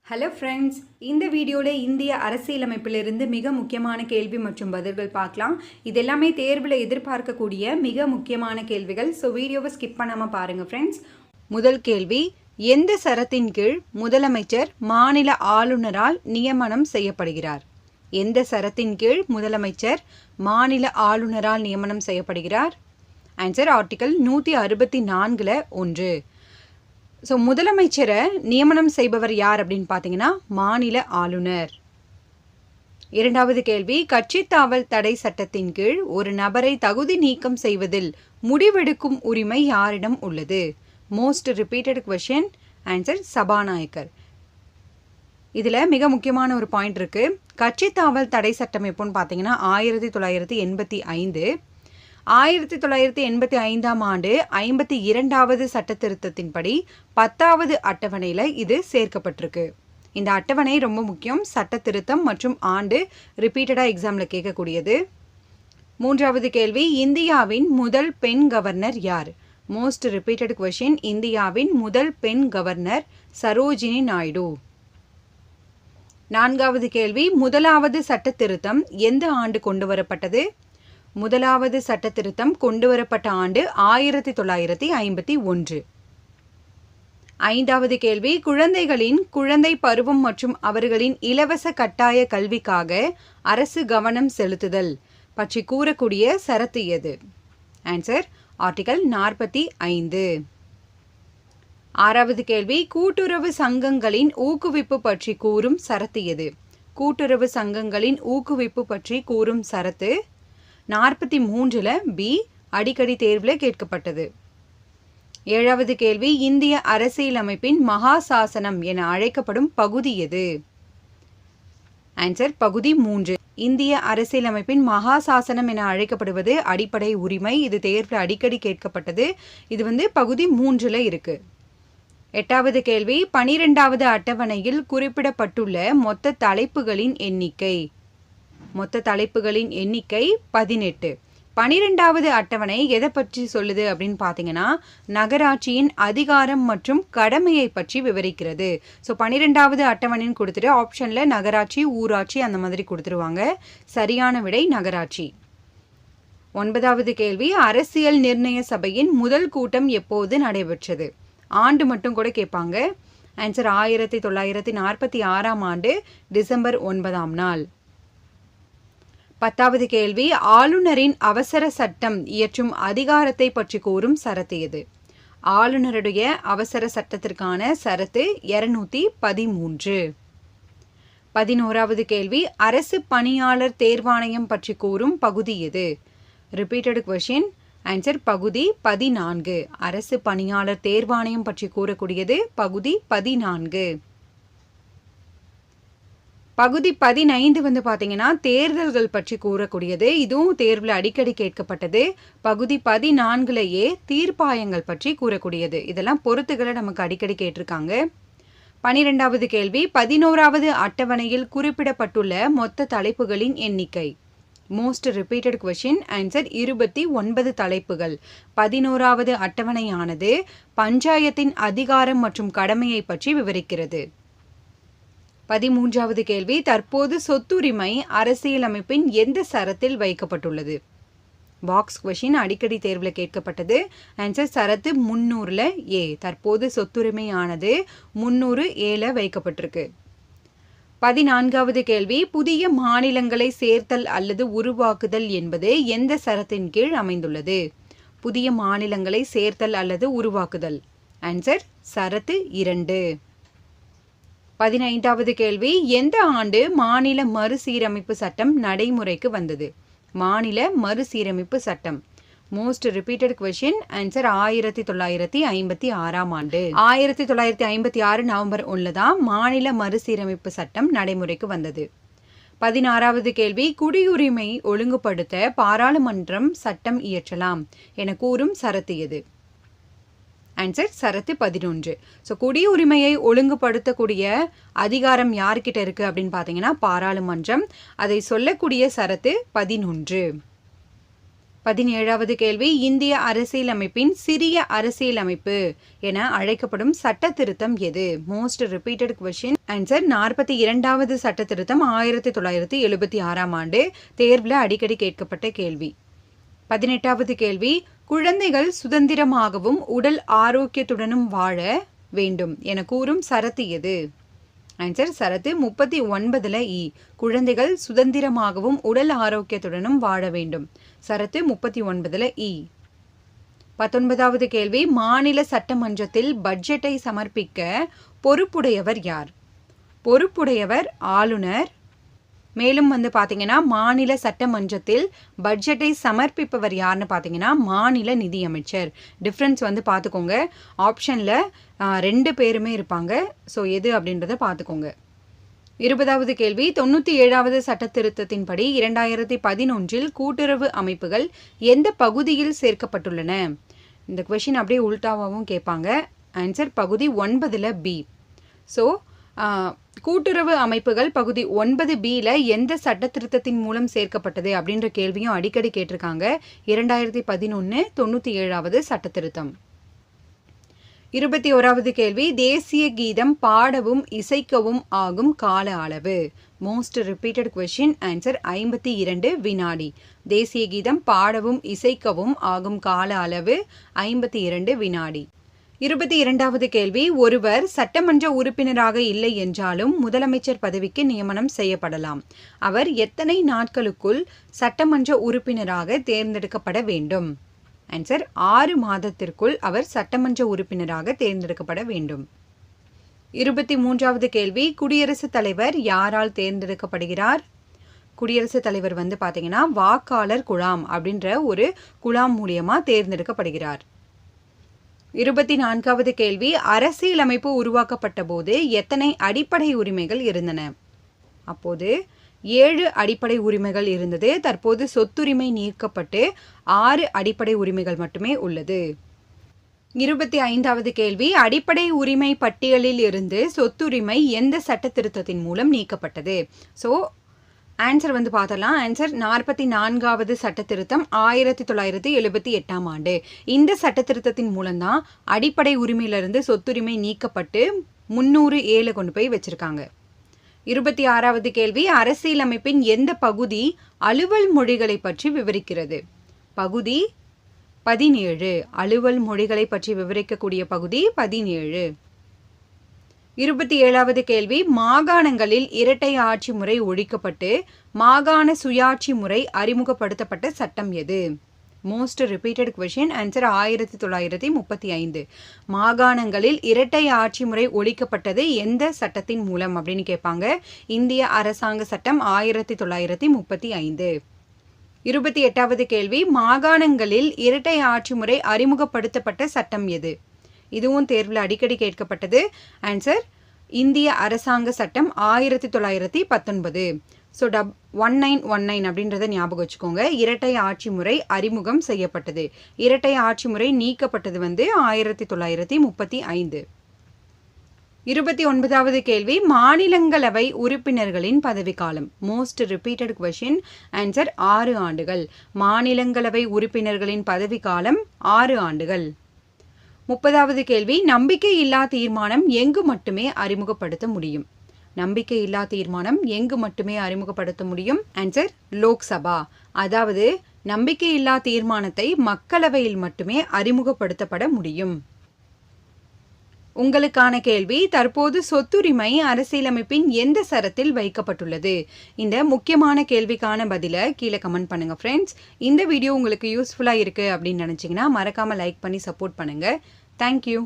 Hello friends, இந்த வீடியோவில் இந்திய அரசியலமைப்பிலிருந்து மிக முக்கியமான கேள்வி மற்றும் பதில்கள் பார்க்கலாம். இது எல்லாமே தேர்வில் எதிர்பார்க்கக்கூடிய மிக முக்கியமான கேள்விகள். ஸோ வீடியோவை ஸ்கிப் பண்ணாமல் பாருங்கள் ஃப்ரெண்ட்ஸ். முதல் கேள்வி, எந்த சரத்தின் கீழ் முதலமைச்சர் மாநில ஆளுநரால் நியமனம் செய்யப்படுகிறார்? எந்த சரத்தின் கீழ் முதலமைச்சர் மாநில ஆளுநரால் நியமனம் செய்யப்படுகிறார்? Answer article 164 1. ஸோ முதலமைச்சரை நியமனம் செய்பவர் யார் அப்படின்னு பார்த்தீங்கன்னா மாநில ஆளுநர். இரண்டாவது கேள்வி, கட்சித்தாவல் தடை சட்டத்தின் கீழ் ஒரு நபரை தகுதி நீக்கம் செய்வதில் முடிவெடுக்கும் உரிமை யாரிடம் உள்ளது? Most repeated question. ஆன்சர் சபாநாயகர். இதில் மிக முக்கியமான ஒரு பாயிண்ட் இருக்கு. கட்சித்தாவல் தடை சட்டம் எப்போன்னு பார்த்தீங்கன்னா 1985. 1985ஆம் ஆண்டு 52வது சட்ட திருத்தத்தின்படி 10வது அட்டவணையில் இது சேர்க்கப்பட்டிருக்கு. இந்த அட்டவணை ரொம்ப முக்கியம். சட்ட திருத்தம் மற்றும் ஆண்டு ரிப்பீட்டடாக எக்ஸாமில் கேட்கக்கூடியது. மூன்றாவது கேள்வி, இந்தியாவின் முதல் பெண் கவர்னர் யார்? Most repeated question. இந்தியாவின் முதல் பெண் கவர்னர் சரோஜினி நாயுடு. நான்காவது கேள்வி, முதலாவது சட்ட திருத்தம் எந்த ஆண்டு கொண்டு வரப்பட்டது? முதலாவது சட்ட திருத்தம் கொண்டு வரப்பட்ட ஆண்டு 1951. ஐந்தாவது கேள்வி, குழந்தைகளின் குழந்தை பருவம் மற்றும் அவர்களின் இலவச கட்டாய கல்விக்காக அரசு கவனம் செலுத்துதல் பற்றி கூறக்கூடிய சரத்து எது? Answer article 45. ஆறாவது கேள்வி, கூட்டுறவு சங்கங்களின் ஊக்குவிப்பு பற்றி கூறும் சரத்து எது? கூட்டுறவு சங்கங்களின் ஊக்குவிப்பு பற்றி கூறும் சரத்து 43 பி. அடிக்கடி தேர்வில் கேட்கப்பட்டது. ஏழாவது கேள்வி, இந்திய அரசியலமைப்பின் மகா சாசனம் என அழைக்கப்படும் பகுதி எது? ஆன்சர் பகுதி 3. இந்திய அரசியலமைப்பின் மகா சாசனம் என அழைக்கப்படுவது அடிப்படை உரிமை. இது தேர்வில் அடிக்கடி கேட்கப்பட்டது. இது பகுதி 3 இருக்கு. எட்டாவது கேள்வி, 12வது அட்டவணையில் குறிப்பிடப்பட்டுள்ள மொத்த தலைப்புகளின் எண்ணிக்கை? மொத்த தலைப்புகளின் எண்ணிக்கை 18. 12வது அட்டவணை எதை பற்றி சொல்லுது அப்படின்னு பார்த்தீங்கன்னா நகராட்சியின் அதிகாரம் மற்றும் கடமையை பற்றி விவரிக்கிறது. ஸோ 12வது அட்டவணைன்னு கொடுத்துட்டு ஆப்ஷனில் நகராட்சி, ஊராட்சி அந்த மாதிரி கொடுத்துருவாங்க. சரியான விடை நகராட்சி. 9வது கேள்வி, அரசியல் நிர்ணய சபையின் முதல் கூட்டம் எப்போது நடைபெற்றது? ஆண்டு மட்டும் கூட கேட்பாங்க. ஆன்சர் 1946ஆம் ஆண்டு டிசம்பர் 9ஆம் நாள். 10வது கேள்வி, ஆளுநரின் அவசர சட்டம் இயற்றும் அதிகாரத்தை பற்றி கூறும் சரத்து எது? ஆளுநருடைய அவசர சட்டத்திற்கான சரத்து 213. 11வது கேள்வி, அரசு பணியாளர் தேர்வாணையம் பற்றி கூறும் பகுதி எது? Repeated question. ஆன்சர் பகுதி 14. அரசு பணியாளர் தேர்வாணையம் பற்றி கூறக்கூடியது பகுதி 14. பகுதி 15 பார்த்தீங்கன்னா தேர்தல்கள் பற்றி கூறக்கூடியது. இதுவும் தேர்வில் அடிக்கடி கேட்கப்பட்டது. பகுதி 14 தீர்ப்பாயங்கள் பற்றி கூறக்கூடியது. இதெல்லாம் பொறுத்துகளை நமக்கு அடிக்கடி கேட்டிருக்காங்க. 12வது கேள்வி, 11வது அட்டவணையில் குறிப்பிடப்பட்டுள்ள மொத்த தலைப்புகளின் எண்ணிக்கை? Most repeated question. ஆன்சர் 29 தலைப்புகள். 11வது அட்டவணையானது பஞ்சாயத்தின் அதிகாரம் மற்றும் கடமையை பற்றி விவரிக்கிறது. 13வது கேள்வி, தற்போது சொத்துரிமை அரசியலமைப்பின் எந்த சரத்தில் வைக்கப்பட்டுள்ளது? பாக்ஸ் கொஸ்டின், அடிக்கடி தேர்வில் கேட்கப்பட்டது. ஆன்சர் சரத்து 300 தற்போது சொத்துரிமையானது 300 வைக்கப்பட்டிருக்கு. 14வது கேள்வி, புதிய மாநிலங்களை சேர்த்தல் அல்லது உருவாக்குதல் என்பது எந்த சரத்தின் கீழ் அமைந்துள்ளது? புதிய மாநிலங்களை சேர்த்தல் அல்லது உருவாக்குதல். ஆன்சர் சரத்து 2. 15வது கேள்வி, எந்த ஆண்டு மாநில மறுசீரமைப்பு சட்டம் நடைமுறைக்கு வந்தது? மாநில மறுசீரமைப்பு சட்டம். Most repeated question. ஆன்சர் 1956ஆம் ஆண்டு. 1956 நவம்பர் 1 தான் மாநில மறுசீரமைப்பு சட்டம் நடைமுறைக்கு வந்தது. 16வது கேள்வி, குடியுரிமை ஒழுங்குபடுத்த பாராளுமன்றம் சட்டம் இயற்றலாம் என கூறும் சரத்து எது? ஆன்சர் சரத்து 11. ஸோ குடியுரிமையை ஒழுங்குபடுத்தக்கூடிய அதிகாரம் யார்கிட்ட இருக்கு அப்படின்னு பார்த்தீங்கன்னா பாராளுமன்றம். அதை சொல்லக்கூடிய சரத்து 11. 17வது கேள்வி, இந்திய அரசியலமைப்பின் சிறிய அரசியலமைப்பு என அழைக்கப்படும் சட்ட திருத்தம் எது? Most repeated question. ஆன்சர் 42வது சட்ட திருத்தம் 1976ஆம் ஆண்டு. தேர்வில் அடிக்கடி கேட்கப்பட்ட கேள்வி. 18வது கேள்வி, குழந்தைகள் சுதந்திரமாகவும் உடல் ஆரோக்கியத்துடனும் வாழ வேண்டும் என கூறும் சரத்து எது? ஆன்சர் சரத்து 39ல் இ. குழந்தைகள் சுதந்திரமாகவும் உடல் ஆரோக்கியத்துடனும் வாழ வேண்டும். சரத்து 39ல் இ. 19வது கேள்வி, மாநில சட்டமன்றத்தில் பட்ஜெட்டை சமர்ப்பிக்க பொறுப்புடையவர் யார்? பொறுப்புடையவர் ஆளுநர். மேலும் பார்த்தீங்கன்னா மாநில சட்டமன்றத்தில் பட்ஜெட்டை சமர்ப்பிப்பவர் யாருன்னு பார்த்தீங்கன்னா மாநில நிதியமைச்சர். டிஃப்ரென்ஸ் பார்த்துக்கோங்க. ஆப்ஷனில் 2 பேருமே இருப்பாங்க. ஸோ எது அப்படின்றத பார்த்துக்கோங்க. 20வது கேள்வி, 97வது சட்ட திருத்தத்தின்படி 2011இல் கூட்டுறவு அமைப்புகள் எந்த பகுதியில் சேர்க்கப்பட்டுள்ளன? இந்த கொஷின் அப்படியே உல்டாவாகவும் கேட்பாங்க. ஆன்சர் பகுதி 9ல் பி. ஸோ கூட்டுறவு அமைப்புகள் பகுதி 9Bல எந்த சட்ட திருத்தத்தின் மூலம் சேர்க்கப்பட்டது அப்படின்ற கேள்வியும் அடிக்கடி கேட்டிருக்காங்க. 2011 97வது சட்ட திருத்தம். 21வது கேள்வி, தேசிய கீதம் பாடவும் இசைக்கவும் ஆகும் கால அளவு. Most repeated question. ஆன்சர் 52 வினாடி. தேசிய கீதம் பாடவும் இசைக்கவும் ஆகும் கால அளவு 52 வினாடி. 22வது கேள்வி, ஒருவர் சட்டமன்ற உறுப்பினராக இல்லை என்றாலும் முதலமைச்சர் பதவிக்கு நியமனம் செய்யப்படலாம். அவர் எத்தனை நாட்களுக்குள் சட்டமன்ற உறுப்பினராக தேர்ந்தெடுக்கப்பட வேண்டும்? ஆன்சர் 6 மாதத்திற்குள் அவர் சட்டமன்ற உறுப்பினராக தேர்ந்தெடுக்கப்பட வேண்டும். 23வது கேள்வி, குடியரசுத் தலைவர் யாரால் தேர்ந்தெடுக்கப்படுகிறார்? குடியரசுத் தலைவர் பார்த்தீங்கன்னா வாக்காளர் குழாம் அப்படின்ற ஒரு குழாம் மூலியமா தேர்ந்தெடுக்கப்படுகிறார். 24வது கேள்வி, அரசியலமைப்பு உருவாக்கப்பட்ட போது எத்தனை அடிப்படை உரிமைகள் இருந்தன? அப்போது 7 அடிப்படை உரிமைகள் இருந்தது. தற்போது சொத்துரிமை நீக்கப்பட்டு 6 அடிப்படை உரிமைகள் மட்டுமே உள்ளது. 25வது கேள்வி, அடிப்படை உரிமை பட்டியலில் இருந்து சொத்துரிமை எந்த சட்ட திருத்தத்தின் மூலம் நீக்கப்பட்டது? ஸோ ஆன்சர் பார்த்தலாம். ஆன்சர் 44வது சட்ட திருத்தம் 1978ஆம் ஆண்டு. இந்த சட்ட திருத்தத்தின் மூலம்தான் அடிப்படை உரிமையிலிருந்து சொத்துரிமை நீக்கப்பட்டு 307 கொண்டு போய் வச்சிருக்காங்க. 26வது கேள்வி, அரசியலமைப்பின் எந்த பகுதி அலுவல் மொழிகளை பற்றி விவரிக்கிறது? பகுதி 17. அலுவல் மொழிகளை பற்றி விவரிக்கக்கூடிய பகுதி 17. 27வது கேள்வி, மாகாணங்களில் இரட்டை ஆட்சி முறை ஒழிக்கப்பட்டு மாகாண சுயாட்சி முறை அறிமுகப்படுத்தப்பட்ட சட்டம் எது? Most repeated question. ஆன்சர் 1935. மாகாணங்களில் இரட்டை ஆட்சி முறை ஒழிக்கப்பட்டது எந்த சட்டத்தின் மூலம் அப்படின்னு கேட்பாங்க. இந்திய அரசாங்க சட்டம் 1935. 28வது கேள்வி, மாகாணங்களில் இரட்டை ஆட்சி முறை அறிமுகப்படுத்தப்பட்ட சட்டம் எது? இதுவும் தேர்வில் அடிக்கடி கேட்கப்பட்டது. ஆன்சர் இந்திய அரசாங்க சட்டம் 1919. ஸோ 1919 அப்படின்றத ஞாபகம் வச்சுக்கோங்க. இரட்டை ஆட்சி முறை அறிமுகம் செய்யப்பட்டது. இரட்டை ஆட்சி முறை நீக்கப்பட்டது 1935. 29வது கேள்வி, மாநிலங்களவை உறுப்பினர்களின் பதவிக்காலம். Most repeated question. ஆன்சர் 6 ஆண்டுகள். மாநிலங்களவை உறுப்பினர்களின் பதவிக்காலம் 6 ஆண்டுகள். 30வது கேள்வி, நம்பிக்கையில்லா தீர்மானம் எங்கு மட்டுமே அறிமுகப்படுத்த முடியும்? நம்பிக்கையில்லா தீர்மானம் எங்கு மட்டுமே அறிமுகப்படுத்த முடியும்? ஆன்சர் லோக்சபா. அதாவது நம்பிக்கையில்லா தீர்மானத்தை மக்களவையில் மட்டுமே அறிமுகப்படுத்தப்பட முடியும். உங்களுக்கான கேள்வி, தற்போது சொத்துரிமை அரசியலமைப்பின் எந்த சரத்தில் வைக்கப்பட்டுள்ளது? இந்த முக்கியமான கேள்விக்கான பதிலை கீழே கமெண்ட் பண்ணுங்க ஃப்ரெண்ட்ஸ். இந்த வீடியோ உங்களுக்கு யூஸ்ஃபுல்லாக இருக்குது அப்படின்னு நினச்சிங்கன்னா மறக்காமல் லைக் பண்ணி சப்போர்ட் பண்ணுங்கள். தேங்க்யூ.